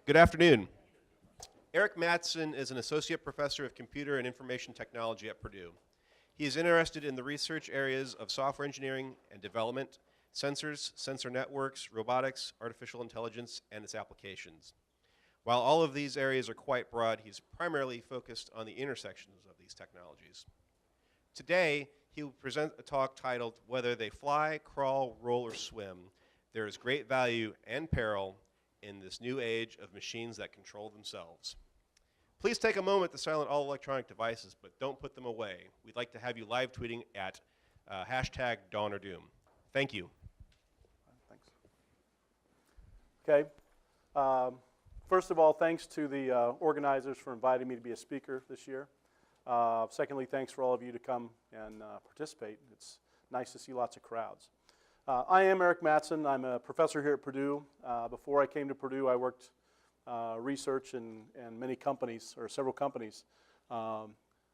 Good afternoon. Eric Matson is an associate professor of computer and information technology at Purdue. He is interested in the research areas of software engineering and development, sensors, sensor networks, robotics, artificial intelligence, and its applications. While all of these areas are quite broad, he's primarily focused on the intersections of these technologies. Today, he will present a talk titled, "Whether They Fly, Crawl, Roll, or Swim, There is Great Value and Peril in this New Age of Machines that Control Themselves." Please take a moment to silence all electronic devices, but don't put them away. We'd like to have you live tweeting at hashtag Dawn or Doom. Thank you. Thanks. Okay. First of all, thanks to the organizers for inviting me to be a speaker this year. Secondly, thanks for all of you to come and participate. It's nice to see lots of crowds. I am Eric Matson. I'm a professor here at Purdue. Before I came to Purdue, I worked research in many companies, or several companies. A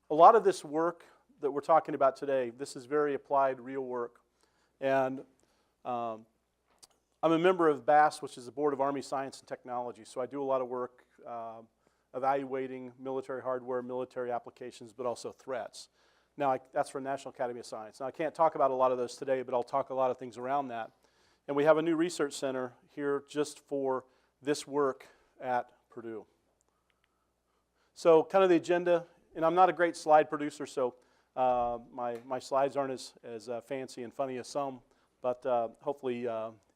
lot of this work that we're talking about today, this is very applied, real work. And I'm a member of BASS, which is the Board of Army Science and Technology. So I do a lot of work evaluating military hardware, military applications, but also threats. Now, that's for National Academy of Science. Now, I can't talk about a lot of those today, but I'll talk a lot of things around that. And we have a new research center here just for this work at Purdue. So kind of the agenda, and I'm not a great slide producer, so my slides aren't as fancy and funny as some, but hopefully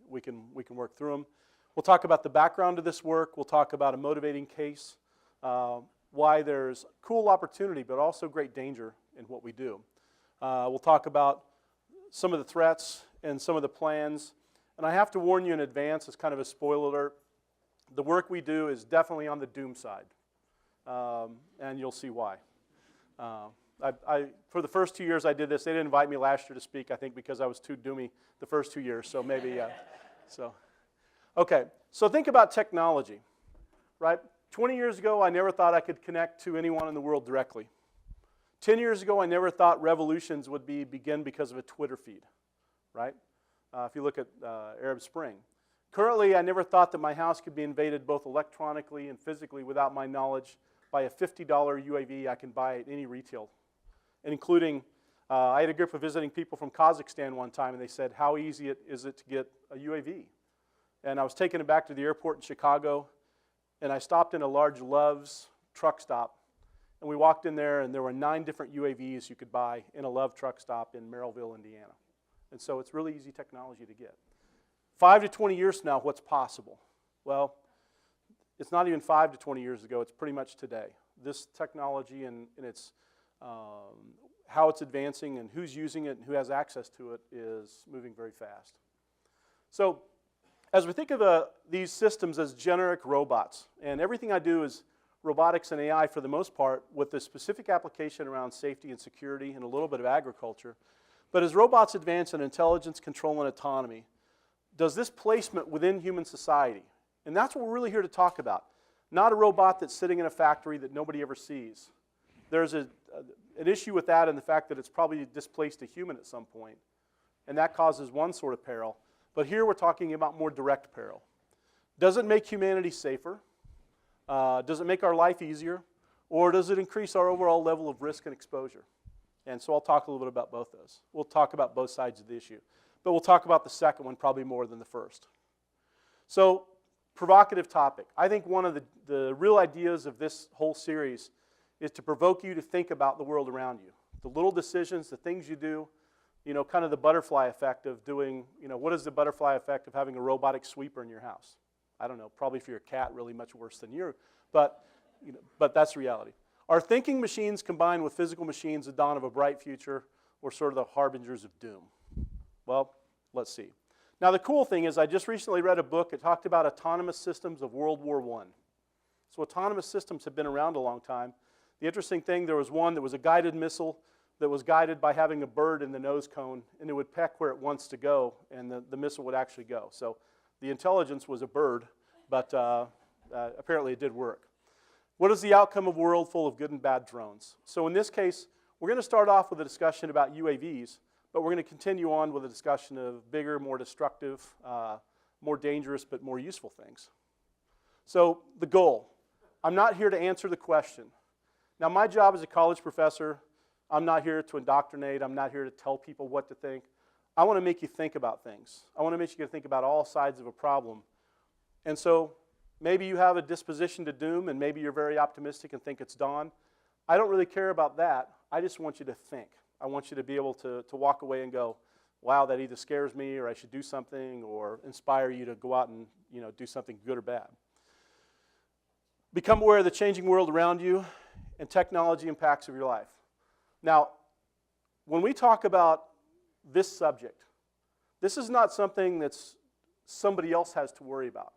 we can work through them. We'll talk about the background of this work. We'll talk about a motivating case, why there's cool opportunity, but also great danger in what we do. We'll talk about some of the threats and some of the plans. And I have to warn you in advance, as kind of a spoiler alert, the work we do is definitely on the doom side. And you'll see why. For the first 2 years I did this, they didn't invite me last year to speak, I think because I was too doomy the first 2 years, so maybe, Okay, so think about technology, right? 20 years ago, I never thought I could connect to anyone in the world directly. 10 years ago, I never thought revolutions would begin because of a Twitter feed, right? If you look at Arab Spring. Currently, I never thought that my house could be invaded both electronically and physically without my knowledge by a $50 UAV I can buy at any retail. And including, I had a group of visiting people from Kazakhstan one time, and they said, how easy is it to get a UAV? And I was taking them back to the airport in Chicago, and I stopped in a large Love's truck stop. And we walked in there, and there were 9 different UAVs you could buy in a Love truck stop in Merrillville, Indiana. And so it's really easy technology to get. 5 to 20 years from now, what's possible? Well, it's not even 5 to 20 years ago. It's pretty much today. This technology and its, how it's advancing and who's using it and who has access to it is moving very fast. So as we think of these systems as generic robots, and everything I do is robotics and AI for the most part, with a specific application around safety and security and a little bit of agriculture. But as robots advance in intelligence, control, and autonomy, does this placement within human society? And that's what we're really here to talk about. Not a robot that's sitting in a factory that nobody ever sees. There's an issue with that and the fact that it's probably displaced a human at some point. And that causes one sort of peril. But here we're talking about more direct peril. Does it make humanity safer? Does it make our life easier? Or does it increase our overall level of risk and exposure? And so I'll talk a little bit about both those. We'll talk about both sides of the issue. But we'll talk about the second one probably more than the first. So, provocative topic. I think one of the real ideas of this whole series is to provoke you to think about the world around you. The little decisions, the things you do, you know, kind of the butterfly effect of doing, you know, what is the butterfly effect of having a robotic sweeper in your house? I don't know, probably for your cat really much worse than you, but that's reality. Are thinking machines combined with physical machines the dawn of a bright future, or sort of the harbingers of doom? Well, let's see. Now the cool thing is I just recently read a book that talked about autonomous systems of World War I. So autonomous systems have been around a long time. The interesting thing, there was one that was a guided missile that was guided by having a bird in the nose cone, and it would peck where it wants to go, and the missile would actually go. So the intelligence was a bird, but apparently it did work. What is the outcome of a world full of good and bad drones? So in this case, we're going to start off with a discussion about UAVs, but we're going to continue on with a discussion of bigger, more destructive, more dangerous, but more useful things. So the goal, I'm not here to answer the question. Now my job as a college professor, I'm not here to indoctrinate. I'm not here to tell people what to think. I want to make you think about things. I want to make you think about all sides of a problem. And so maybe you have a disposition to doom, and maybe you're very optimistic and think it's dawn. I don't really care about that. I just want you to think. I want you to be able to walk away and go, wow, that either scares me, or I should do something, or inspire you to go out and do something good or bad. Become aware of the changing world around you and technology impacts of your life. Now, when we talk about this subject, this is not something that's somebody else has to worry about.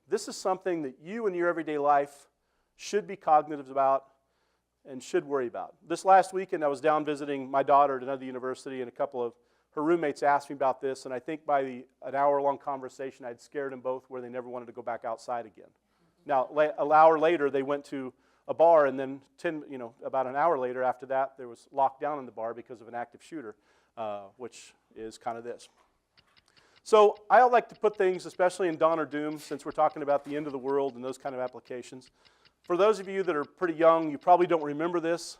This is something that you in your everyday life should be cognitive about and should worry about. This last weekend I was down visiting my daughter at another university, and a couple of her roommates asked me about this, and I think by an hour-long conversation I'd scared them both where they never wanted to go back outside again. Now, an hour later they went to a bar, and then about an hour later after that there was lockdown in the bar because of an active shooter, which is kind of this. So I like to put things, especially in dawn or doom, since we're talking about the end of the world and those kind of applications. For those of you that are pretty young, you probably don't remember this.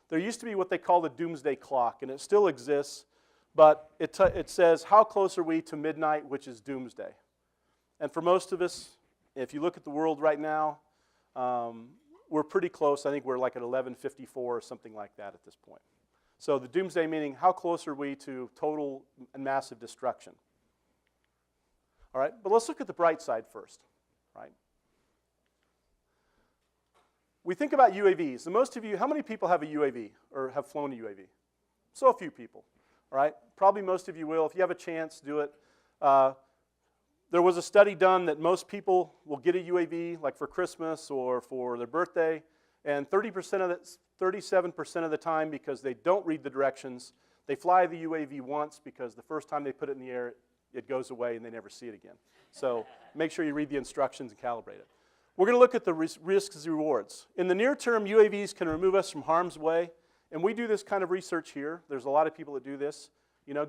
There used to be what they call the Doomsday Clock, and it still exists, but it says, how close are we to midnight, which is doomsday? And for most of us, if you look at the world right now, we're pretty close. I think we're like at 11:54 or something like that at this point. So the doomsday meaning, how close are we to total and massive destruction? All right, but let's look at the bright side first, right? We think about UAVs. And most of you, how many people have a UAV or have flown a UAV? So a few people, all right? Probably most of you will. If you have a chance, do it. There was a study done that most people will get a UAV like for Christmas or for their birthday, and 37% of the time, because they don't read the directions, they fly the UAV once because the first time they put it in the air, it goes away and they never see it again. So make sure you read the instructions and calibrate it. We're going to look at the risks and rewards. In the near term, UAVs can remove us from harm's way, and we do this kind of research here. There's a lot of people that do this,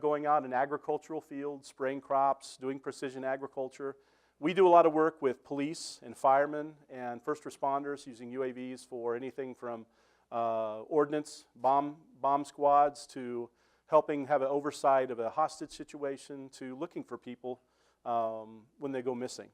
going out in agricultural fields, spraying crops, doing precision agriculture. We do a lot of work with police and firemen and first responders using UAVs for anything from ordnance, bomb squads, to helping have an oversight of a hostage situation, to looking for people when they go missing.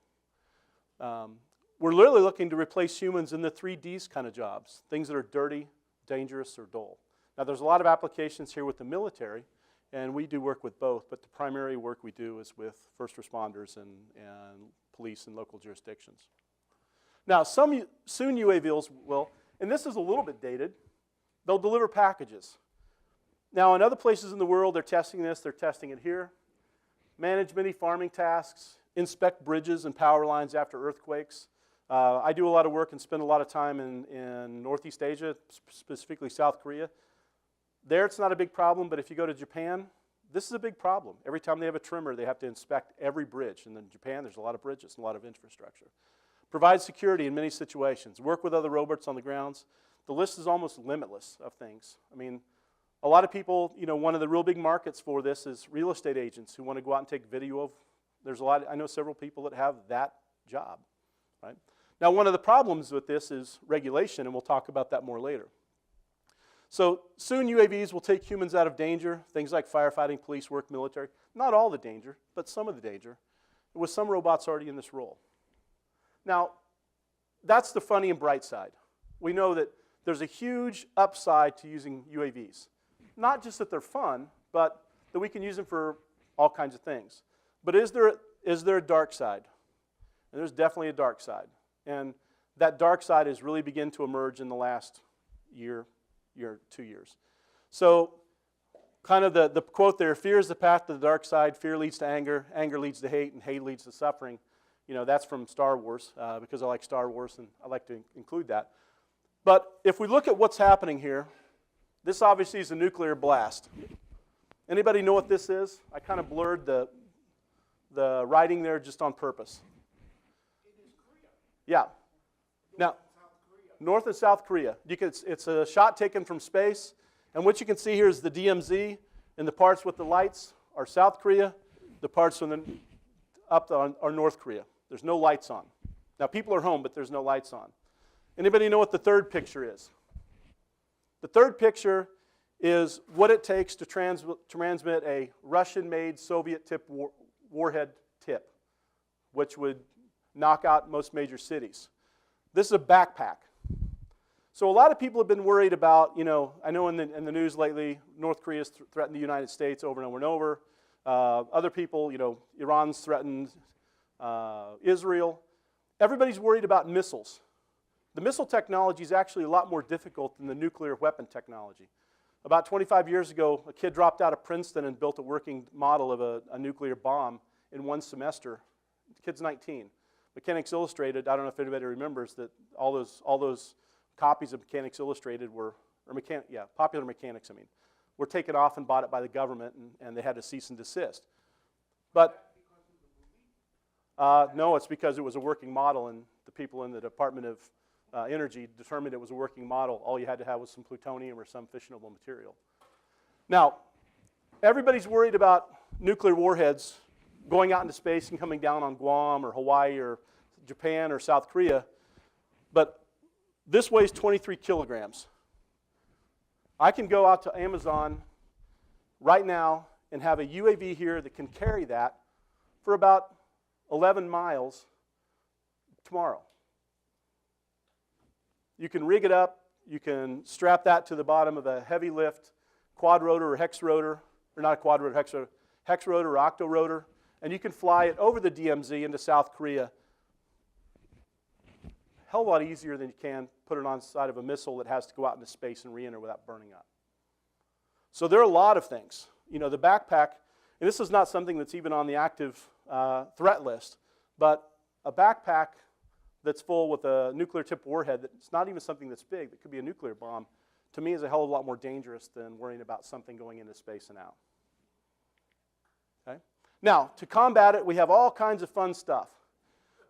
We're literally looking to replace humans in the 3Ds kind of jobs, things that are dirty, dangerous, or dull. Now there's a lot of applications here with the military, and we do work with both, but the primary work we do is with first responders and police in local jurisdictions. Now soon UAVs will, and this is a little bit dated, they'll deliver packages. Now in other places in the world they're testing this, they're testing it here. Manage many farming tasks, inspect bridges and power lines after earthquakes. I do a lot of work and spend a lot of time in Northeast Asia, specifically South Korea. There it's not a big problem, but if you go to Japan, this is a big problem. Every time they have a tremor, they have to inspect every bridge. And in Japan, there's a lot of bridges and a lot of infrastructure. Provide security in many situations. Work with other robots on the grounds. The list is almost limitless of things. I mean, a lot of people, one of the real big markets for this is real estate agents who want to go out and take video of. There's a lot, I know several people that have that job, right? Now, one of the problems with this is regulation, and we'll talk about that more later. So soon UAVs will take humans out of danger, things like firefighting, police work, military. Not all the danger, but some of the danger, with some robots already in this role. Now, that's the funny and bright side. We know that there's a huge upside to using UAVs. Not just that they're fun, but that we can use them for all kinds of things. But is there a dark side? And there's definitely a dark side. And that dark side has really begun to emerge in the last year, 2 years. So kind of the quote there, fear is the path to the dark side, fear leads to anger, anger leads to hate, and hate leads to suffering. That's from Star Wars, because I like Star Wars and I like to include that. But if we look at what's happening here, this obviously is a nuclear blast. Anybody know what this is? I kind of blurred the writing there just on purpose. It is Korea. Yeah. Now, North and South Korea. It's a shot taken from space, and what you can see here is the DMZ, and the parts with the lights are South Korea. The parts up are North Korea. There's no lights on. Now, people are home, but there's no lights on. Anybody know what the third picture is? The third picture is what it takes to transmit a Russian-made Soviet-tipped warhead tip, which would knock out most major cities. This is a backpack. So a lot of people have been worried about, I know in the news lately, North Korea has threatened the United States over and over and over. Other people, Iran's threatened Israel. Everybody's worried about missiles. The missile technology is actually a lot more difficult than the nuclear weapon technology. About 25 years ago, a kid dropped out of Princeton and built a working model of a nuclear bomb in one semester. The kid's 19. Mechanics Illustrated, I don't know if anybody remembers that all those copies of Mechanics Illustrated were, Popular Mechanics, were taken off and bought it by the government, and they had to cease and desist. But no, it's because it was a working model, and the people in the Department of Energy determined it was a working model. All you had to have was some plutonium or some fissionable material. Now, everybody's worried about nuclear warheads going out into space and coming down on Guam or Hawaii or Japan or South Korea, but this weighs 23 kilograms. I can go out to Amazon right now and have a UAV here that can carry that for about 11 miles tomorrow. You can rig it up, you can strap that to the bottom of a heavy lift quad rotor or hex rotor, or not a quad rotor, hex rotor or octo rotor, and you can fly it over the DMZ into South Korea. Hell of a lot easier than you can put it on the side of a missile that has to go out into space and re-enter without burning up. So there are a lot of things. The backpack, and this is not something that's even on the active threat list, but a backpack that's full with a nuclear-tipped warhead that's not even something that's big, that could be a nuclear bomb, to me is a hell of a lot more dangerous than worrying about something going into space and out. Okay? Now, to combat it, we have all kinds of fun stuff.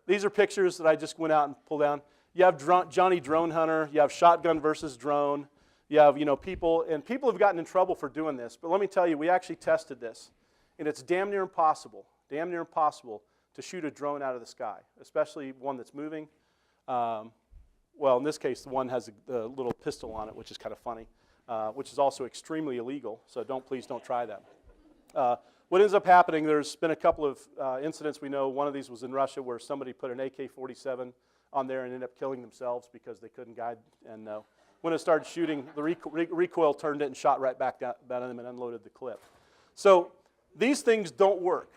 These are pictures that I just went out and pulled down. You have Johnny Drone Hunter. You have shotgun versus drone. You have, people, and people have gotten in trouble for doing this. But let me tell you, we actually tested this, and it's damn near impossible to shoot a drone out of the sky, especially one that's moving. Well, in this case, the one has a little pistol on it, which is kind of funny, which is also extremely illegal. So please don't try that. What ends up happening, there's been a couple of incidents we know. One of these was in Russia where somebody put an AK-47 on there and ended up killing themselves because they couldn't guide. And when it started shooting, the recoil turned it and shot right back down at them and unloaded the clip. So these things don't work.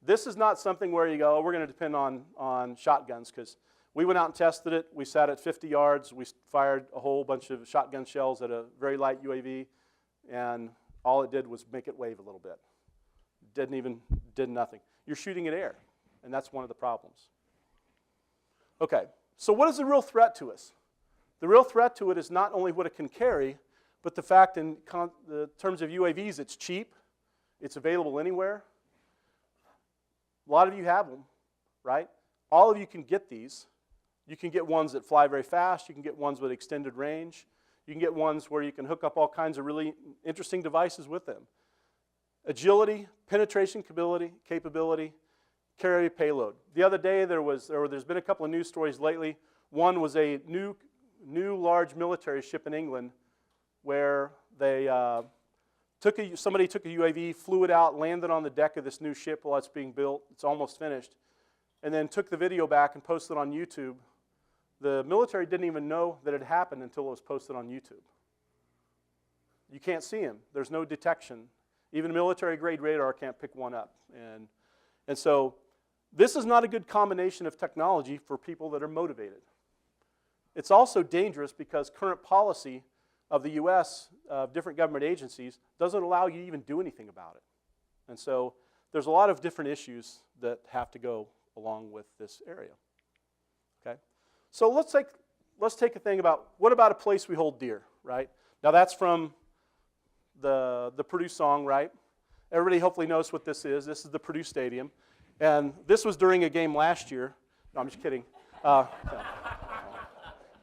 This is not something where you go, we're going to depend on shotguns, because we went out and tested it. We sat at 50 yards. We fired a whole bunch of shotgun shells at a very light UAV, and all it did was make it wave a little bit. Did nothing. You're shooting at air, and that's one of the problems. Okay, so what is the real threat to us? The real threat to it is not only what it can carry, but the fact in the terms of UAVs, it's cheap, it's available anywhere. A lot of you have them, right? All of you can get these. You can get ones that fly very fast. You can get ones with extended range. You can get ones where you can hook up all kinds of really interesting devices with them. Agility, penetration capability, carry payload. The other day there's been a couple of news stories lately. One was a new large military ship in England where they somebody took a UAV, flew it out, landed on the deck of this new ship while it's being built. It's almost finished. And then took the video back and posted it on YouTube. The military didn't even know that it happened until it was posted on YouTube. You can't see them. There's no detection. Even military-grade radar can't pick one up. And so this is not a good combination of technology for people that are motivated. It's also dangerous because current policy of the U.S., of different government agencies, doesn't allow you to even do anything about it. And so there's a lot of different issues that have to go along with this area. Okay? So let's take a thing about, what about a place we hold dear, right? Now that's from the Purdue song, right? Everybody hopefully knows what this is. This is the Purdue Stadium. And this was during a game last year. No, I'm just kidding. No.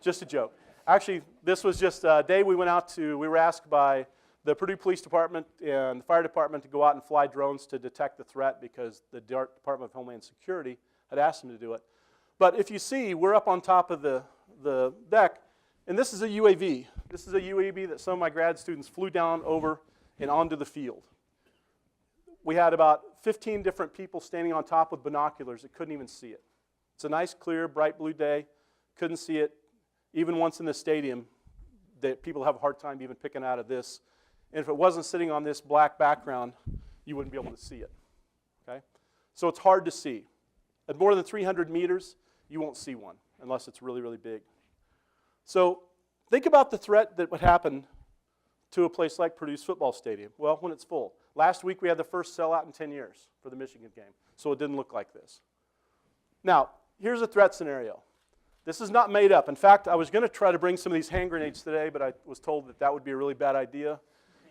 Just a joke. Actually, this was just a day we were asked by the Purdue Police Department and the Fire Department to go out and fly drones to detect the threat because the Department of Homeland Security had asked them to do it. But if you see, we're up on top of the deck, and this is a UAV. This is a UAV that some of my grad students flew down over and onto the field. We had about 15 different people standing on top with binoculars that couldn't even see it. It's a nice, clear, bright blue day. Couldn't see it. Even once in the stadium, that people have a hard time even picking out of this. And if it wasn't sitting on this black background, you wouldn't be able to see it. Okay? So it's hard to see. At more than 300 meters, you won't see one unless it's really, really big. So think about the threat that would happen to a place like Purdue's football stadium. Well, when it's full. Last week we had the first sellout in 10 years for the Michigan game, so it didn't look like this. Now, here's a threat scenario. This is not made up. In fact, I was going to try to bring some of these hand grenades today, but I was told that that would be a really bad idea,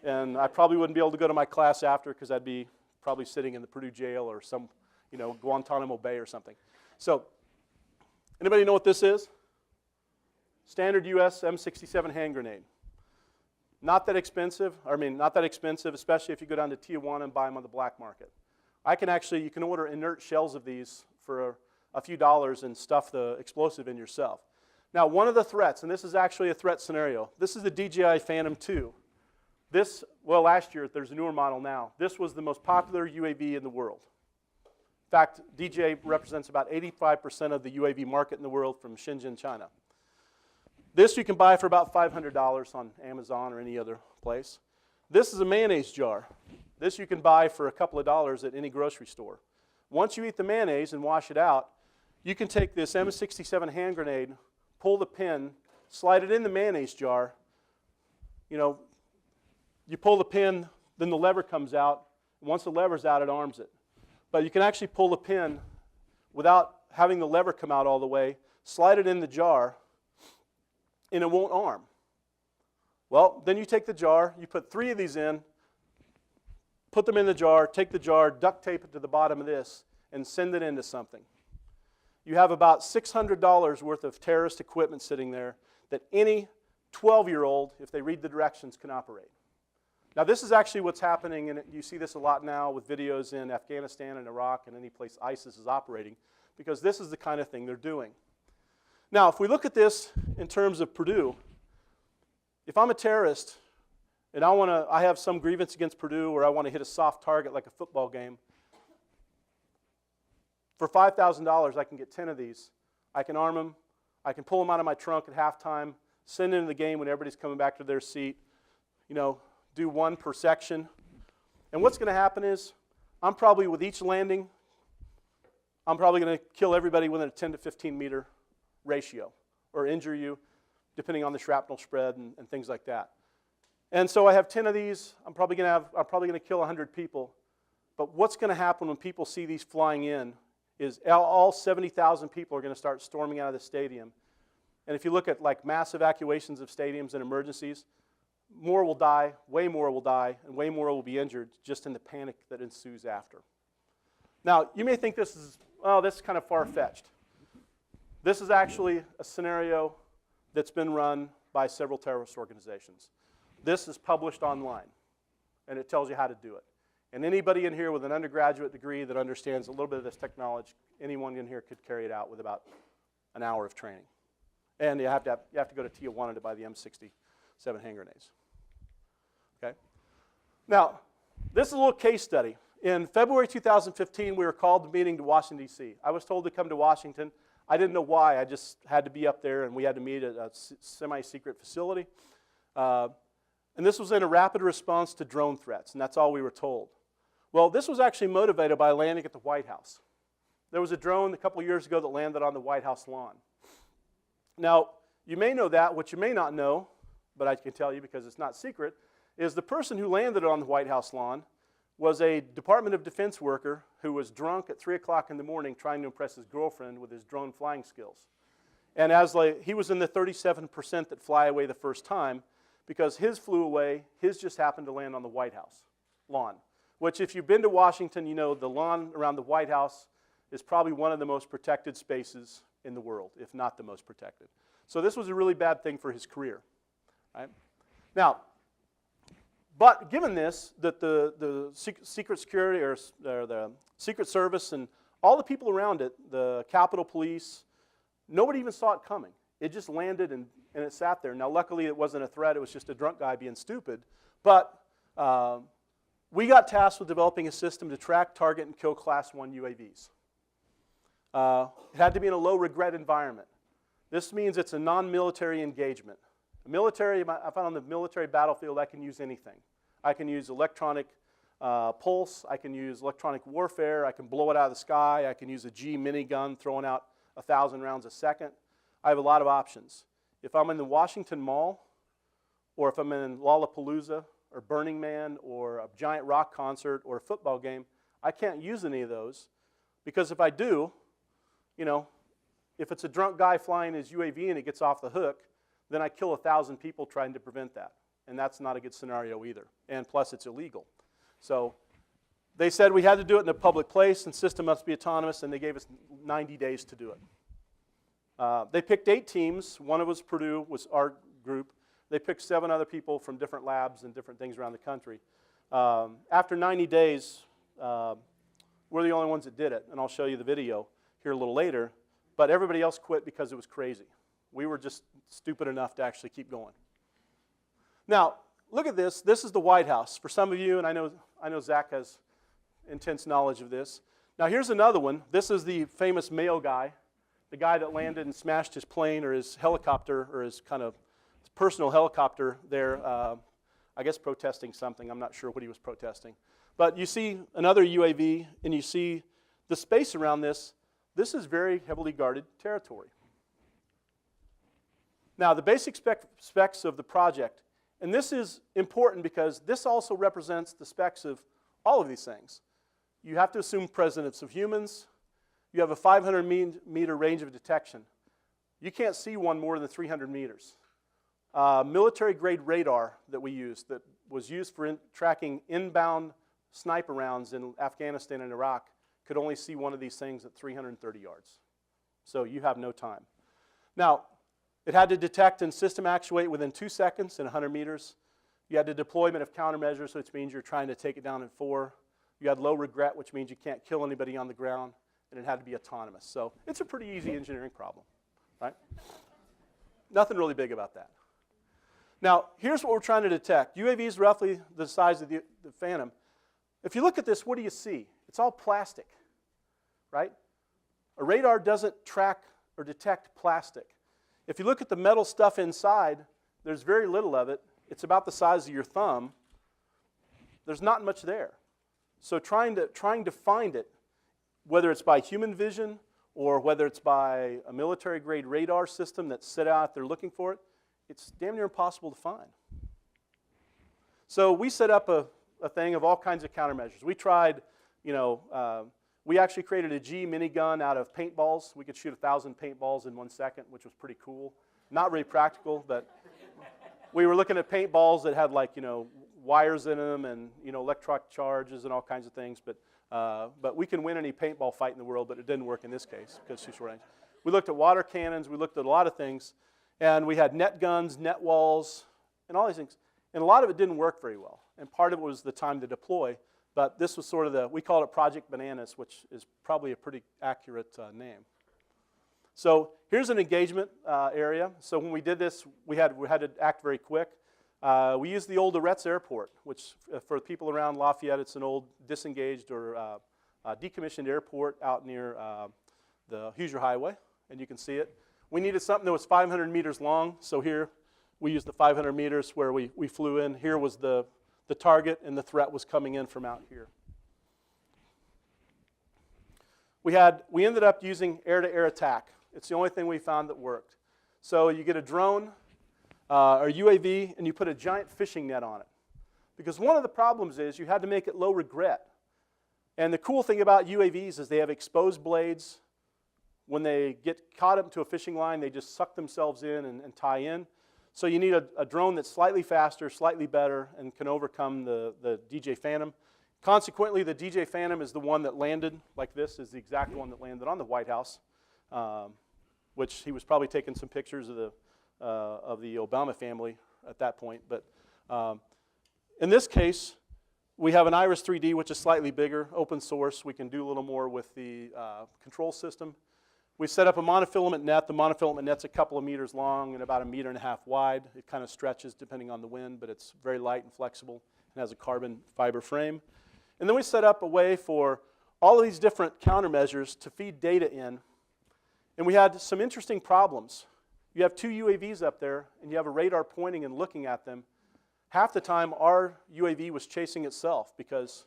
and I probably wouldn't be able to go to my class after because I'd be probably sitting in the Purdue jail or some, Guantanamo Bay or something. So, anybody know what this is? Standard U.S. M67 hand grenade. Not that expensive, especially if you go down to Tijuana and buy them on the black market. You can order inert shells of these for a few dollars and stuff the explosive in yourself. Now, one of the threats, and this is actually a threat scenario, this is the DJI Phantom 2. Last year, there's a newer model now. This was the most popular UAV in the world. In fact, DJI represents about 85% of the UAV market in the world from Shenzhen, China. This you can buy for about $500 on Amazon or any other place. This is a mayonnaise jar. This you can buy for a couple of dollars at any grocery store. Once you eat the mayonnaise and wash it out, you can take this M67 hand grenade, pull the pin, slide it in the mayonnaise jar. You pull the pin, then the lever comes out. Once the lever's out, it arms it. But you can actually pull the pin without having the lever come out all the way, slide it in the jar, and it won't arm. Well, then you take the jar, you put 3 of these in, put them in the jar, take the jar, duct tape it to the bottom of this, and send it into something. You have about $600 worth of terrorist equipment sitting there that any 12-year-old, if they read the directions, can operate. Now, this is actually what's happening, and you see this a lot now with videos in Afghanistan and Iraq and any place ISIS is operating, because this is the kind of thing they're doing. Now, if we look at this in terms of Purdue, if I'm a terrorist and I have some grievance against Purdue or I want to hit a soft target like a football game, for $5,000 I can get 10 of these. I can arm them. I can pull them out of my trunk at halftime, send into the game when everybody's coming back to their seat, do 1 per section. And what's going to happen is I'm probably, with each landing, I'm probably going to kill everybody within a 10 to 15 meter ratio, or injure you, depending on the shrapnel spread and things like that. And so I have 10 of these. I'm probably going to kill 100 people. But what's going to happen when people see these flying in is all 70,000 people are going to start storming out of the stadium. And if you look at mass evacuations of stadiums and emergencies, more will die, and way more will be injured just in the panic that ensues after. Now, you may think this is kind of far-fetched. This is actually a scenario that's been run by several terrorist organizations. This is published online, and it tells you how to do it. And anybody in here with an undergraduate degree that understands a little bit of this technology, anyone in here could carry it out with about an hour of training. And you have to go to Tijuana to buy the M67 hand grenades. Okay? Now, this is a little case study. In February 2015, we were called to meeting to Washington, D.C. I was told to come to Washington. I didn't know why. I just had to be up there, and we had to meet at a semi-secret facility. And this was in a rapid response to drone threats, and that's all we were told. Well, this was actually motivated by landing at the White House. There was a drone a couple years ago that landed on the White House lawn. Now, you may know that. What you may not know, but I can tell you because it's not secret, is the person who landed on the White House lawn was a Department of Defense worker who was drunk at 3 o'clock in the morning trying to impress his girlfriend with his drone flying skills. And he was in the 37% that fly away the first time, because his flew away, his just happened to land on the White House lawn, which if you've been to Washington, you know the lawn around the White House is probably one of the most protected spaces in the world, if not the most protected. So this was a really bad thing for his career. Right? Now, but given this, that the secret security or the Secret Service and all the people around it, the Capitol Police, Nobody even saw it coming. It just landed and it sat there. Now, luckily, it wasn't a threat. It was just a drunk guy being stupid. But we got tasked with developing a system to track, target, and kill Class 1 UAVs. It had to be in a low-regret environment. This means it's a non-military engagement. Military, I found on the military battlefield, I can use anything. I can use electronic pulse. I can use electronic warfare. I can blow it out of the sky. I can use a G minigun throwing out 1,000 rounds a second. I have a lot of options. If I'm in the Washington Mall, or if I'm in Lollapalooza, or Burning Man, or a giant rock concert, or a football game, I can't use any of those, because if I do, you know, if it's a drunk guy flying his UAV and it gets off the hook, then I kill 1,000 people trying to prevent that. And that's not a good scenario either. And plus, it's illegal. So they said we had to do it in a public place, and system must be autonomous, and they gave us 90 days to do it. They picked 8 teams. One of us, Purdue, was our group. They picked 7 other people from different labs and different things around the country. After 90 days, we're the only ones that did it, and I'll show you the video here a little later. But everybody else quit because it was crazy. We were just stupid enough to actually keep going. Now, look at this. This is the White House. For some of you, and I know Zach has intense knowledge of this. Now, here's another one. This is the famous Mayo guy, the guy that landed and smashed his plane or his helicopter or his kind of personal helicopter there, I guess protesting something. I'm not sure what he was protesting. But you see another UAV, and you see the space around this. This is very heavily guarded territory. Now, the basic specs of the project, and this is important because this also represents the specs of all of these things. You have to assume presence of humans. You have a 500-meter range of detection. You can't see one more than 300 meters. Military-grade radar that we used, that was used for tracking inbound sniper rounds in Afghanistan and Iraq, could only see one of these things at 330 yards. So you have no time. Now, it had to detect and system actuate within 2 seconds and 100 meters. You had the deployment of countermeasures, which means you're trying to take it down in 4. You had low regret, which means you can't kill anybody on the ground. And it had to be autonomous. So it's a pretty easy engineering problem, right? Nothing really big about that. Now, here's what we're trying to detect. UAVs roughly the size of the Phantom. If you look at this, what do you see? It's all plastic, right? A radar doesn't track or detect plastic. If you look at the metal stuff inside, there's very little of it. It's about the size of your thumb. There's not much there. So trying to find it, whether it's by human vision or whether it's by a military-grade radar system that's set out there looking for it, it's damn near impossible to find. So we set up a thing of all kinds of countermeasures. We tried, we actually created a G minigun out of paintballs. We could shoot 1,000 paintballs in 1 second, which was pretty cool. Not really practical, but we were looking at paintballs that had wires in them and electric charges and all kinds of things. But we can win any paintball fight in the world, but it didn't work in this case because it's too short range. We looked at water cannons. We looked at a lot of things. And we had net guns, net walls, and all these things. And a lot of it didn't work very well. And part of it was the time to deploy. But this was sort of we called it Project Bananas, which is probably a pretty accurate name. So here's an engagement area. So when we did this, we had to act very quick. We used the old Aretz Airport, which for people around Lafayette, it's an old disengaged or decommissioned airport out near the Hoosier Highway, and you can see it. We needed something that was 500 meters long, so here we used the 500 meters where we flew in. Here was the target, and the threat was coming in from out here. We ended up using Air-to-Air Attack. It's the only thing we found that worked. So you get a drone or UAV, and you put a giant fishing net on it. Because one of the problems is you had to make it low regret. And the cool thing about UAVs is they have exposed blades. When they get caught up to a fishing line, they just suck themselves in and tie in. So you need a drone that's slightly faster, slightly better, and can overcome the DJ Phantom. Consequently, the DJ Phantom is the one that landed like this, is the exact one that landed on the White House, which he was probably taking some pictures of the Obama family at that point. But in this case, we have an Iris 3D, which is slightly bigger, open source. We can do a little more with the control system. We set up a monofilament net. The monofilament net's a couple of meters long and about 1.5 meters wide. It kind of stretches depending on the wind, but it's very light and flexible and has a carbon fiber frame. And then we set up a way for all of these different countermeasures to feed data in. And we had some interesting problems. You have 2 UAVs up there, and you have a radar pointing and looking at them. Half the time, our UAV was chasing itself because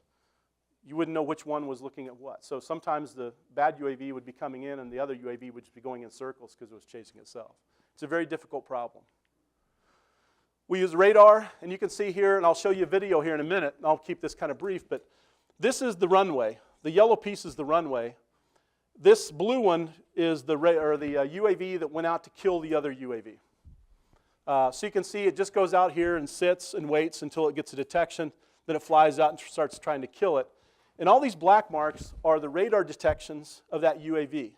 you wouldn't know which one was looking at what. So sometimes the bad UAV would be coming in and the other UAV would just be going in circles because it was chasing itself. It's a very difficult problem. We use radar, and you can see here, and I'll show you a video here in a minute, and I'll keep this kind of brief, but this is the runway. The yellow piece is the runway. This blue one is the UAV that went out to kill the other UAV. So you can see it just goes out here and sits and waits until it gets a detection. Then it flies out and starts trying to kill it. And all these black marks are the radar detections of that UAV.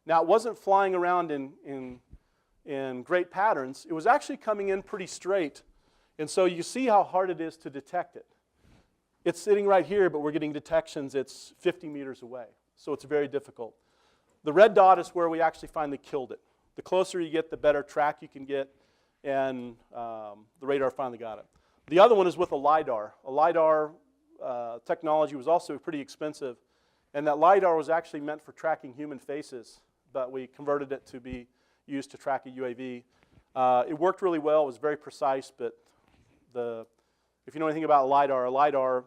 Now, it wasn't flying around in great patterns. It was actually coming in pretty straight. And so you see how hard it is to detect it. It's sitting right here, but we're getting detections. It's 50 meters away. So it's very difficult. The red dot is where we actually finally killed it. The closer you get, the better track you can get. And the radar finally got it. The other one is with a LiDAR. A LiDAR technology was also pretty expensive, and that LiDAR was actually meant for tracking human faces, but we converted it to be used to track a UAV. It worked really well. It was very precise, but if you know anything about a LiDAR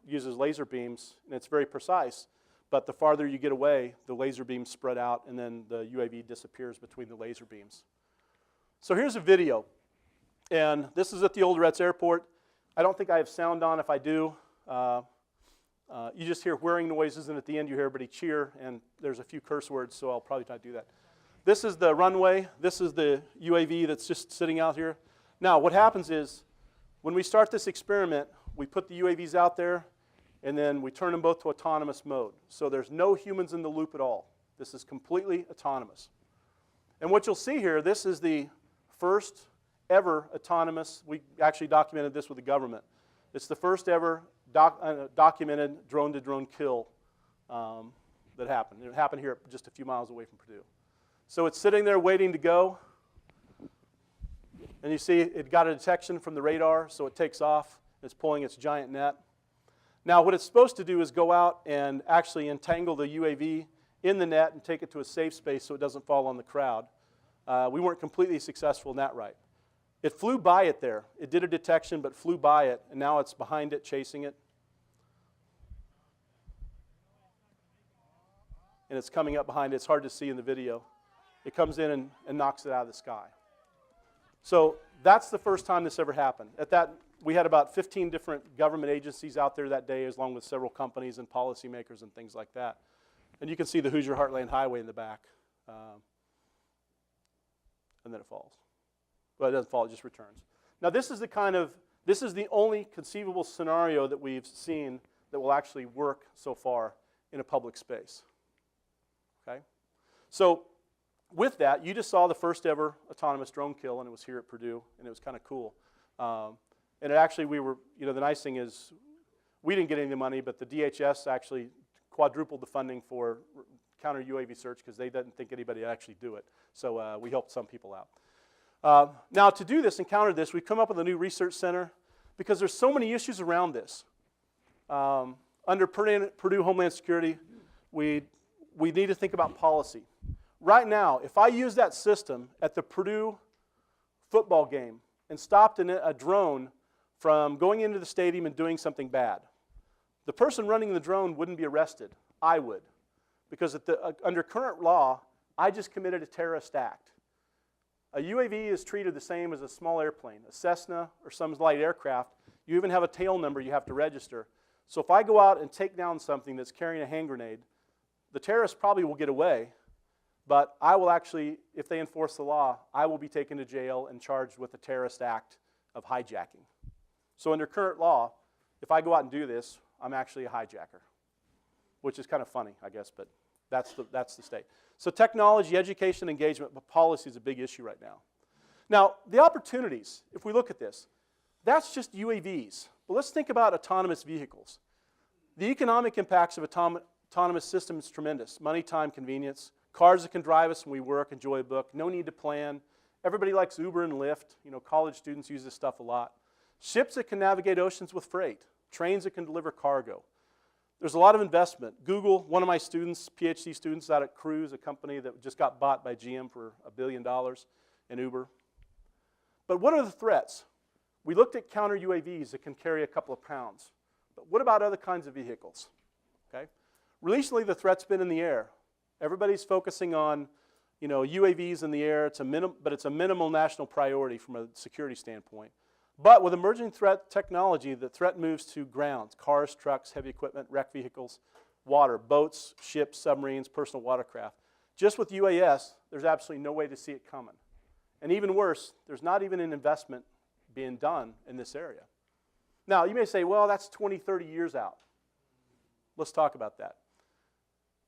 uses laser beams, and it's very precise, but the farther you get away, the laser beams spread out, and then the UAV disappears between the laser beams. So here's a video. And this is at the Old Retz Airport. I don't think I have sound on. If I do, you just hear whirring noises, and at the end you hear everybody cheer, and there's a few curse words, so I'll probably not do that. This is the runway. This is the UAV that's just sitting out here. Now, what happens is, when we start this experiment, we put the UAVs out there, and then we turn them both to autonomous mode. So there's no humans in the loop at all. This is completely autonomous. And what you'll see here, this is the first ever autonomous, we actually documented this with the government. It's the first ever documented drone-to-drone kill that happened. It happened here just a few miles away from Purdue. So it's sitting there waiting to go. And you see it got a detection from the radar, so it takes off. It's pulling its giant net. Now what it's supposed to do is go out and actually entangle the UAV in the net and take it to a safe space so it doesn't fall on the crowd. We weren't completely successful in that right. It flew by it there. It did a detection, but flew by it, and now it's behind it, chasing it. And it's coming up behind it. It's hard to see in the video. It comes in and knocks it out of the sky. So that's the first time this ever happened. At that, we had about 15 different government agencies out there that day, along with several companies and policymakers and things like that. And you can see the Hoosier Heartland Highway in the back. And then it falls. Well, it doesn't fall, it just returns. Now this is the only conceivable scenario that we've seen that will actually work so far in a public space. Okay? So with that, you just saw the first ever autonomous drone kill, and it was here at Purdue, and it was kind of cool. And it actually, the nice thing is, we didn't get any of the money, but the DHS actually quadrupled the funding for counter UAV search because they didn't think anybody would actually do it. So we helped some people out. Now to do this and counter this, we've come up with a new research center because there's so many issues around this. Under Purdue Homeland Security, we need to think about policy. Right now, if I use that system at the Purdue football game and stopped a drone from going into the stadium and doing something bad, the person running the drone wouldn't be arrested. I would. Because under current law, I just committed a terrorist act. A UAV is treated the same as a small airplane, a Cessna or some light aircraft. You even have a tail number you have to register. So if I go out and take down something that's carrying a hand grenade, the terrorist probably will get away, but I will actually, if they enforce the law, I will be taken to jail and charged with a terrorist act of hijacking. So under current law, if I go out and do this, I'm actually a hijacker, which is kind of funny, I guess, but that's the state. So technology, education, engagement, but policy is a big issue right now. Now, the opportunities, if we look at this, that's just UAVs. But let's think about autonomous vehicles. The economic impacts of autonomous systems is tremendous. Money, time, convenience, Cars that can drive us when we work, enjoy a book. No need to plan. Everybody likes Uber and Lyft. You know, college students use this stuff a lot. Ships that can navigate oceans with freight. Trains that can deliver cargo. There's a lot of investment. Google, one of my students, PhD students out at Cruise, a company that just got bought by GM for $1 billion, and Uber. But what are the threats? We looked at counter UAVs that can carry a couple of pounds. But what about other kinds of vehicles? Okay? Recently, the threat's been in the air. Everybody's focusing on, you know, UAVs in the air, but it's a minimal national priority from a security standpoint. But with emerging threat technology, the threat moves to ground: cars, trucks, heavy equipment, wrecked vehicles, water, boats, ships, submarines, personal watercraft. Just with UAS, there's absolutely no way to see it coming. And even worse, there's not even an investment being done in this area. Now, you may say, well, that's 20, 30 years out. Let's talk about that.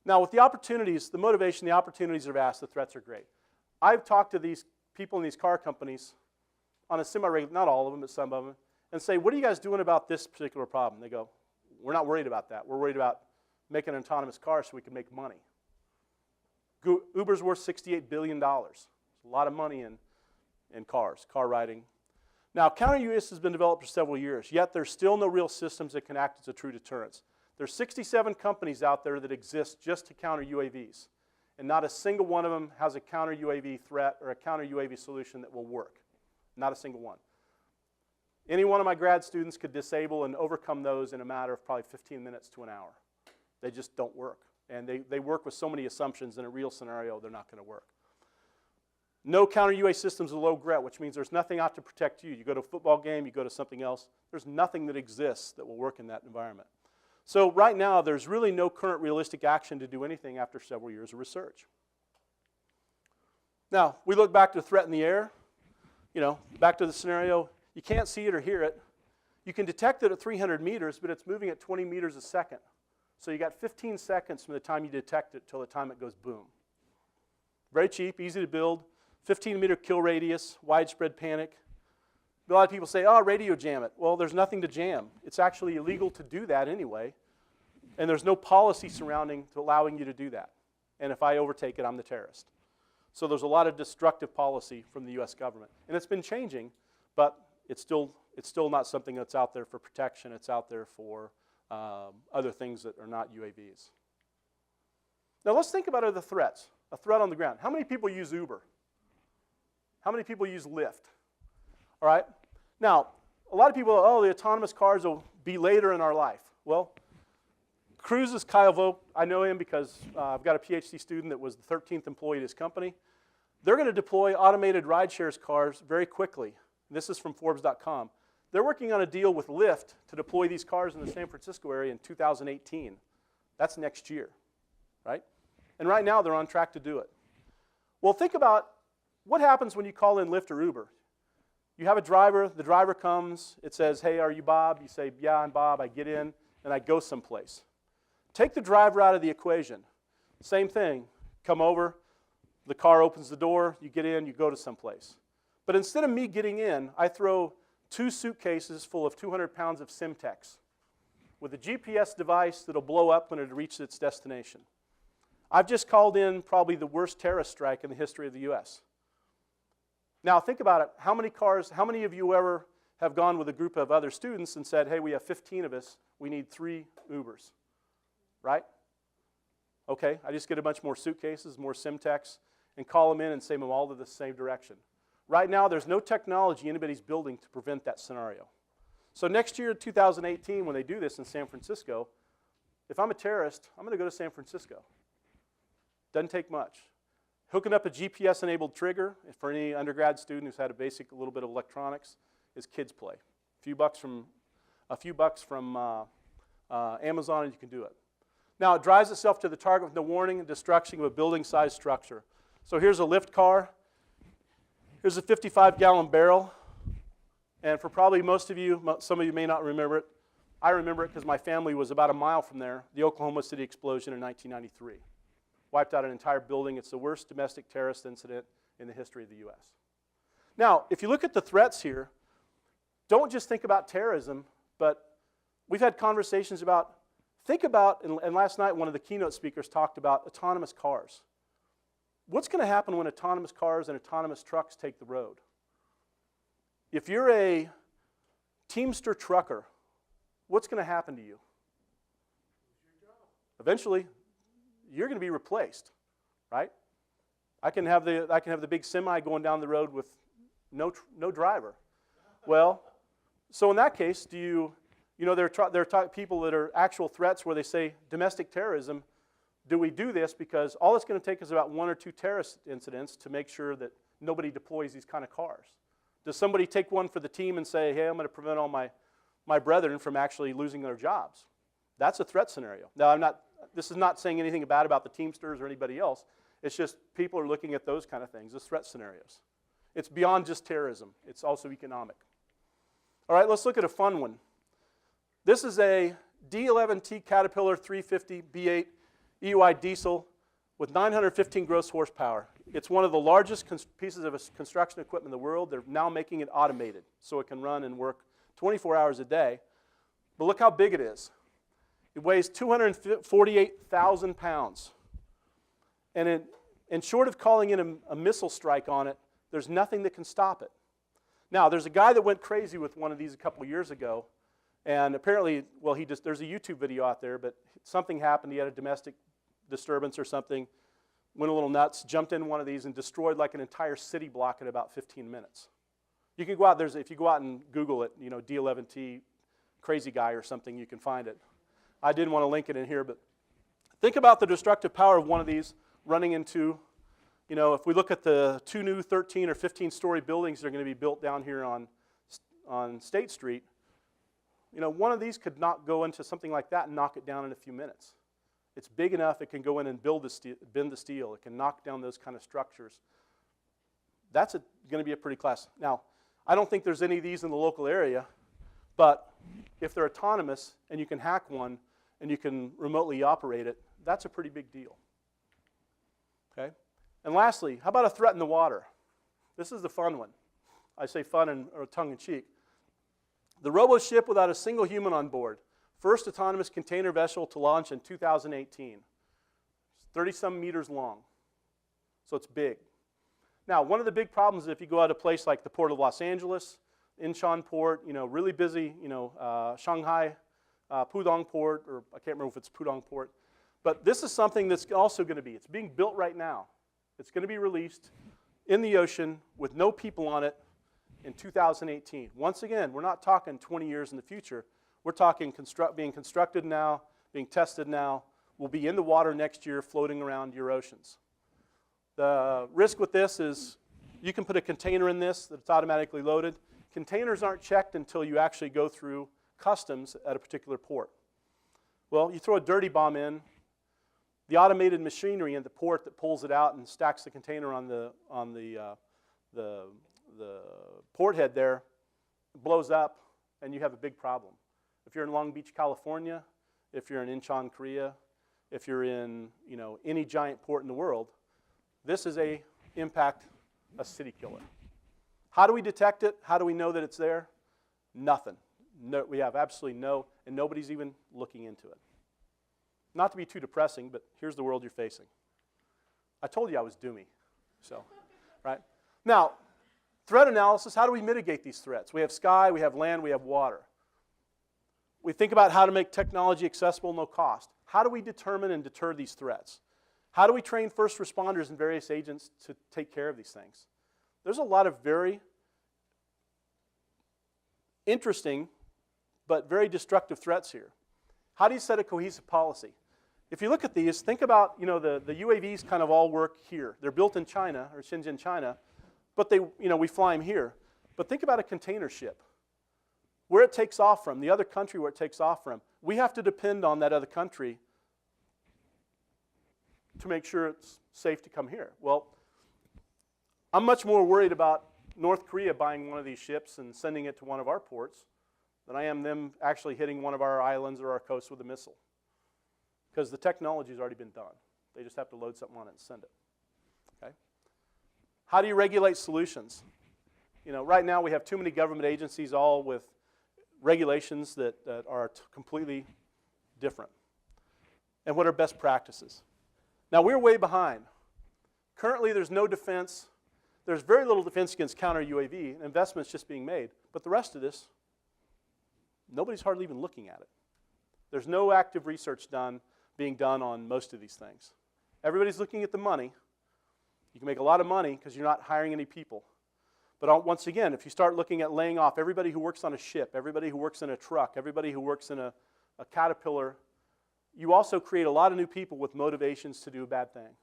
Now, with the opportunities, the motivation, the opportunities are vast, the threats are great. I've talked to these people in these car companies on a semi-regular, not all of them, but some of them, and say, what are you guys doing about this particular problem? They go, we're not worried about that. We're worried about making an autonomous car so we can make money. Uber's worth $68 billion. There's a lot of money in cars, car riding. Now, counter-UAS has been developed for several years, yet there's still no real systems that can act as a true deterrence. There's 67 companies out there that exist just to counter UAVs, and not a single one of them has a counter UAV threat or a counter UAV solution that will work. Not a single one. Any one of my grad students could disable and overcome those in a matter of probably 15 minutes to an hour. They just don't work. And they work with so many assumptions in a real scenario, they're not going to work. No counter UAV systems are low threat, which means there's nothing out to protect you. You go to a football game, you go to something else, there's nothing that exists that will work in that environment. So right now, there's really no current realistic action to do anything after several years of research. Now, we look back to the threat in the air. You know, back to the scenario, you can't see it or hear it. You can detect it at 300 meters, but it's moving at 20 meters a second. So you got 15 seconds from the time you detect it till the time it goes boom. Very cheap, easy to build, 15-meter kill radius, widespread panic. A lot of people say, oh, radio jam it. Well, there's nothing to jam. It's actually illegal to do that anyway, and there's no policy surrounding to allowing you to do that. And if I overtake it, I'm the terrorist. So there's a lot of destructive policy from the U.S. government. And it's been changing, but it's still not something that's out there for protection. It's out there for other things that are not UAVs. Now let's think about other threats. A threat on the ground. How many people use Uber? How many people use Lyft? All right? Now, a lot of people, oh, the autonomous cars will be later in our life. Well, Cruise's Kyle Vogt, I know him because I've got a PhD student that was the 13th employee at his company. They're going to deploy automated ride-shares cars very quickly. This is from Forbes.com. They're working on a deal with Lyft to deploy these cars in the San Francisco area in 2018. That's next year, right? And right now, they're on track to do it. Well, think about what happens when you call in Lyft or Uber. You have a driver, the driver comes, it says, hey, are you Bob? You say, yeah, I'm Bob. I get in, and I go someplace. Take the driver out of the equation. Same thing. Come over, the car opens the door, you get in, you go to someplace. But instead of me getting in, I throw 2 suitcases full of 200 pounds of Simtex with a GPS device that'll blow up when it reaches its destination. I've just called in probably the worst terrorist strike in the history of the U.S. Now think about it. How many of you ever have gone with a group of other students and said, hey, we have 15 of us, we need 3 Ubers, right? Okay, I just get a bunch more suitcases, more Simtex, and call them in and send them all to the same direction. Right now, there's no technology anybody's building to prevent that scenario. So next year, 2018, when they do this in San Francisco, if I'm a terrorist, I'm going to go to San Francisco. Doesn't take much. Hooking up a GPS-enabled trigger, for any undergrad student who's had a little bit of electronics, is kids play. A few bucks from Amazon, and you can do it. Now, it drives itself to the target with no warning and destruction of a building-sized structure. So here's a Lyft car. Here's a 55-gallon barrel. And for probably most of you, some of you may not remember it. I remember it because my family was about a mile from there, the Oklahoma City explosion in 1993. Wiped out an entire building. It's the worst domestic terrorist incident in the history of the U.S. Now, if you look at the threats here, don't just think about terrorism, but we've had conversations about, and last night one of the keynote speakers talked about autonomous cars. what's going to happen when autonomous cars and autonomous trucks take the road? If you're a Teamster trucker, what's going to happen to you? Eventually, you're going to be replaced, right? I can have the big semi going down the road with no driver. Well, so in that case, there are people that are actual threats where they say domestic terrorism. Do we do this because all it's going to take is about 1 or 2 terrorist incidents to make sure that nobody deploys these kind of cars? Does somebody take one for the team and say, hey, I'm going to prevent all my brethren from actually losing their jobs? That's a threat scenario. Now, this is not saying anything bad about the Teamsters or anybody else. It's just people are looking at those kind of things as threat scenarios. It's beyond just terrorism. It's also economic. All right, let's look at a fun one. This is a D11T Caterpillar 350 B8 EUI diesel with 915 gross horsepower. It's one of the largest pieces of construction equipment in the world. They're now making it automated so it can run and work 24 hours a day. But look how big it is. It weighs 248,000 pounds. And short of calling in a missile strike on it, there's nothing that can stop it. Now, there's a guy that went crazy with one of these a couple years ago. And apparently, well, there's a YouTube video out there, but something happened. He had a domestic disturbance or something, went a little nuts, jumped in one of these and destroyed like an entire city block in about 15 minutes. You can go out, if you go out and Google it, D11T crazy guy or something, you can find it. I didn't want to link it in here, but think about the destructive power of one of these running into, if we look at the 2 new 13 or 15-story buildings that are going to be built down here on State Street, one of these could go into something like that and knock it down in a few minutes. It's big enough, it can go in and bend the steel. It can knock down those kind of structures. That's going to be a pretty class. Now, I don't think there's any of these in the local area, but if they're autonomous and you can hack one and you can remotely operate it, that's a pretty big deal. Okay? And lastly, how about a threat in the water? This is the fun one. I say fun or tongue-in-cheek. The robo-ship without a single human on board. First autonomous container vessel to launch in 2018. It's 30-some meters long. So it's big. Now, one of the big problems is if you go out a place like the Port of Los Angeles, Incheon Port, really busy, Shanghai, Pudong Port, or I can't remember if it's Pudong Port. But this is something that's also going to it's being built right now. It's going to be released in the ocean with no people on it in 2018. Once again, we're not talking 20 years in the future. We're talking being constructed now, being tested now, will be in the water next year floating around your oceans. The risk with this is you can put a container in this that's automatically loaded. Containers aren't checked until you actually go through customs at a particular port. Well, you throw a dirty bomb in, the automated machinery in the port that pulls it out and stacks the container on the port head there blows up, and you have a big problem. If you're in Long Beach, California, if you're in Incheon, Korea, if you're in any giant port in the world, this is a city killer. How do we detect it? How do we know that it's there? Nothing. No, we have absolutely and nobody's even looking into it. Not to be too depressing, but here's the world you're facing. I told you I was doomy, right? Now, threat analysis, how do we mitigate these threats? We have sky, we have land, we have water. We think about how to make technology accessible, no cost. How do we determine and deter these threats? How do we train first responders and various agents to take care of these things? There's a lot of very interesting but very destructive threats here. How do you set a cohesive policy? If you look at these, think about, the UAVs kind of all work here. They're built in China, or Shenzhen, China, but we fly them here. But think about a container ship. Where it takes off from, the other country where it takes off from, we have to depend on that other country to make sure it's safe to come here. Well, I'm much more worried about North Korea buying one of these ships and sending it to one of our ports than I am them actually hitting one of our islands or our coast with a missile. Because the technology's already been done. They just have to load something on it and send it. Okay? How do you regulate solutions? Right now we have too many government agencies all with regulations that are completely different. And what are best practices? Now, we're way behind. Currently, there's no defense. There's very little defense against counter UAV, and investment's just being made. But the rest of this, nobody's hardly even looking at it. There's no active research being done on most of these things. Everybody's looking at the money. You can make a lot of money because you're not hiring any people. But once again, if you start looking at laying off everybody who works on a ship, everybody who works in a truck, everybody who works in a Caterpillar, you also create a lot of new people with motivations to do a bad thing.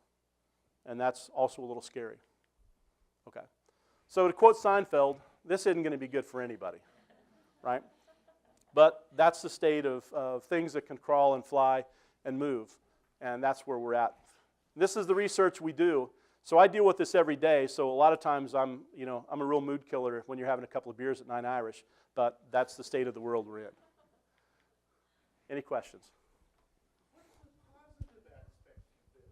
And that's also a little scary. Okay. So to quote Seinfeld, this isn't going to be good for anybody, right? But that's the state of things that can crawl and fly and move, and that's where we're at. This is the research we do. So I deal with this every day, so a lot of times I'm a real mood killer when you're having a couple of beers at 9 Irish, but that's the state of the world we're in. Any questions? What's the positive aspect of this?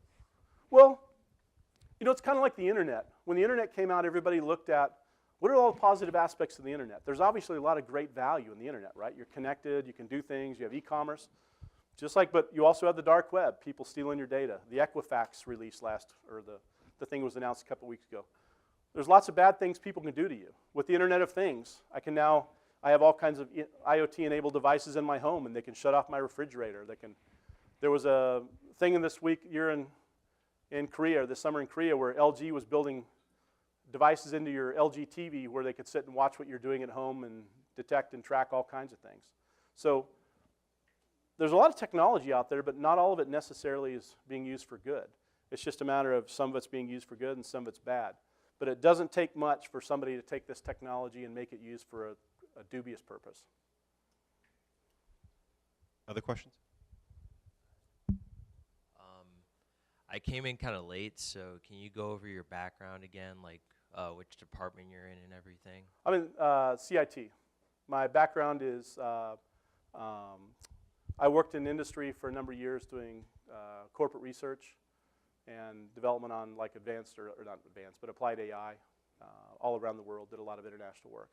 Well, it's kind of like the internet. When the internet came out, everybody looked at what are all the positive aspects of the internet. There's obviously a lot of great value in the internet, right? You're connected, you can do things, you have e-commerce. But you also have the dark web, people stealing your data. The Equifax release the thing was announced a couple weeks ago. There's lots of bad things people can do to you. With the Internet of Things, I have all kinds of IoT-enabled devices in my home, and they can shut off my refrigerator. There was a thing in this summer in Korea, where LG was building devices into your LG TV where they could sit and watch what you're doing at home and detect and track all kinds of things. So there's a lot of technology out there, but not all of it necessarily is being used for good. It's just a matter of some of it's being used for good and some of it's bad. But it doesn't take much for somebody to take this technology and make it used for a dubious purpose. Other questions? I came in kind of late, so can you go over your background again, like which department you're in and everything? I'm in CIT. My background is I worked in industry for a number of years doing corporate research and development on like advanced, or not advanced, but applied AI all around the world, did a lot of international work.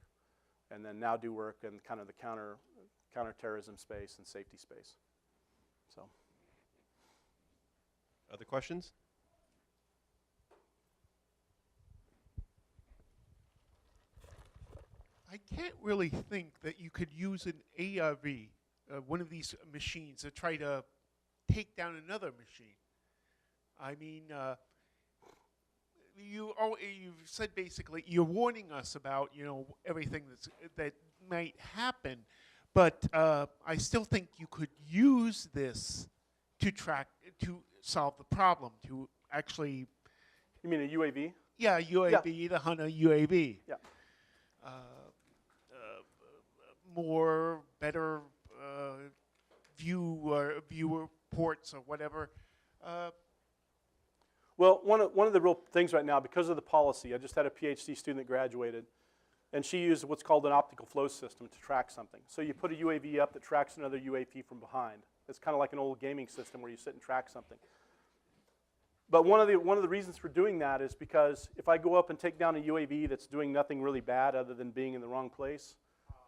And then now do work in kind of the counterterrorism space and safety space. So. Other questions? I can't really think that you could use an ARV, one of these machines, to try to take down another machine. I mean, you've said basically you're warning us about everything that might happen, but I still think you could use this to solve the problem, to actually. You mean a UAV? Yeah, UAV, the Hunter UAV. Yeah. Better viewer ports or whatever. Well, one of the real things right now, because of the policy, I just had a PhD student that graduated, and she used what's called an optical flow system to track something. So you put a UAV up that tracks another UAV from behind. It's kind of like an old gaming system where you sit and track something. But one of the reasons for doing that is because if I go up and take down a UAV that's doing nothing really bad other than being in the wrong place,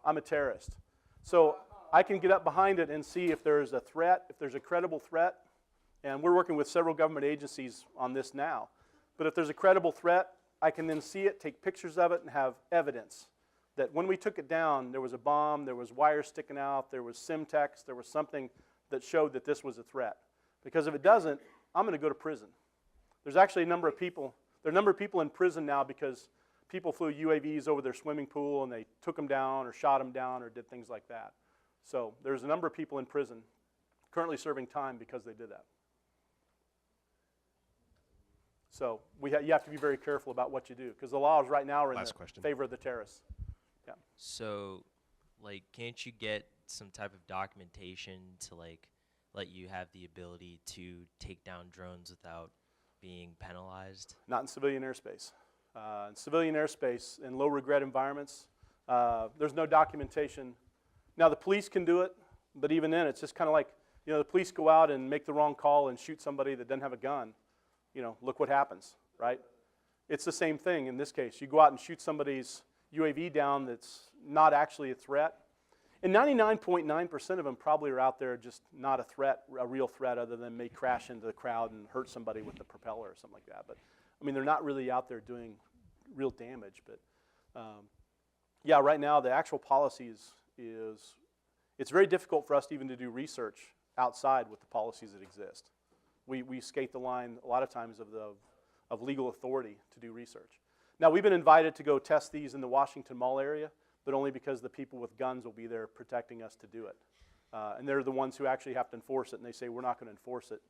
I'm a terrorist. So I can get up behind it and see if there's a threat, if there's a credible threat. And we're working with several government agencies on this now. But if there's a credible threat, I can then see it, take pictures of it, and have evidence that when we took it down, there was a bomb, there was wires sticking out, there was Simtex, there was something that showed that this was a threat. Because if it doesn't, I'm going to go to prison. There's actually a number of people in prison now because people flew UAVs over their swimming pool and they took them down or shot them down or did things like that. So there's a number of people in prison currently serving time because they did that. So you have to be very careful about what you do because the laws right now are in favor of the terrorists. Yeah. So, can't you get some type of documentation to let you have the ability to take down drones without being penalized? Not in civilian airspace. In civilian airspace, in low regret environments, there's no documentation. Now the police can do it, but even then it's just kind of like, the police go out and make the wrong call and shoot somebody that doesn't have a gun. Look what happens, right? It's the same thing in this case. You go out and shoot somebody's UAV down that's not actually a threat. And 99.9% of them probably are out there just not a threat, a real threat, other than may crash into the crowd and hurt somebody with the propeller or something like that. But I mean, they're not really out there doing real damage, but yeah, right now the actual policy is it's very difficult for us even to do research outside with the policies that exist. We skate the line a lot of times of legal authority to do research. Now, we've been invited to go test these in the Washington Mall area, but only because the people with guns will be there protecting us to do it. And they're the ones who actually have to enforce it, and they say, we're not going to enforce it.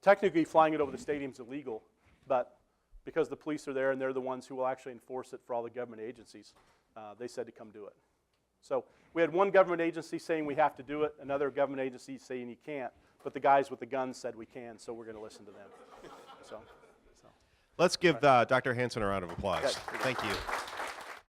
Technically, flying it over the stadium is illegal, but because the police are there and they're the ones who will actually enforce it for all the government agencies, they said to come do it. So we had one government agency saying we have to do it, another government agency saying you can't, but the guys with the guns said we can, so we're going to listen to them. So. Let's give Dr. Hansen a round of applause. Okay. Thank you.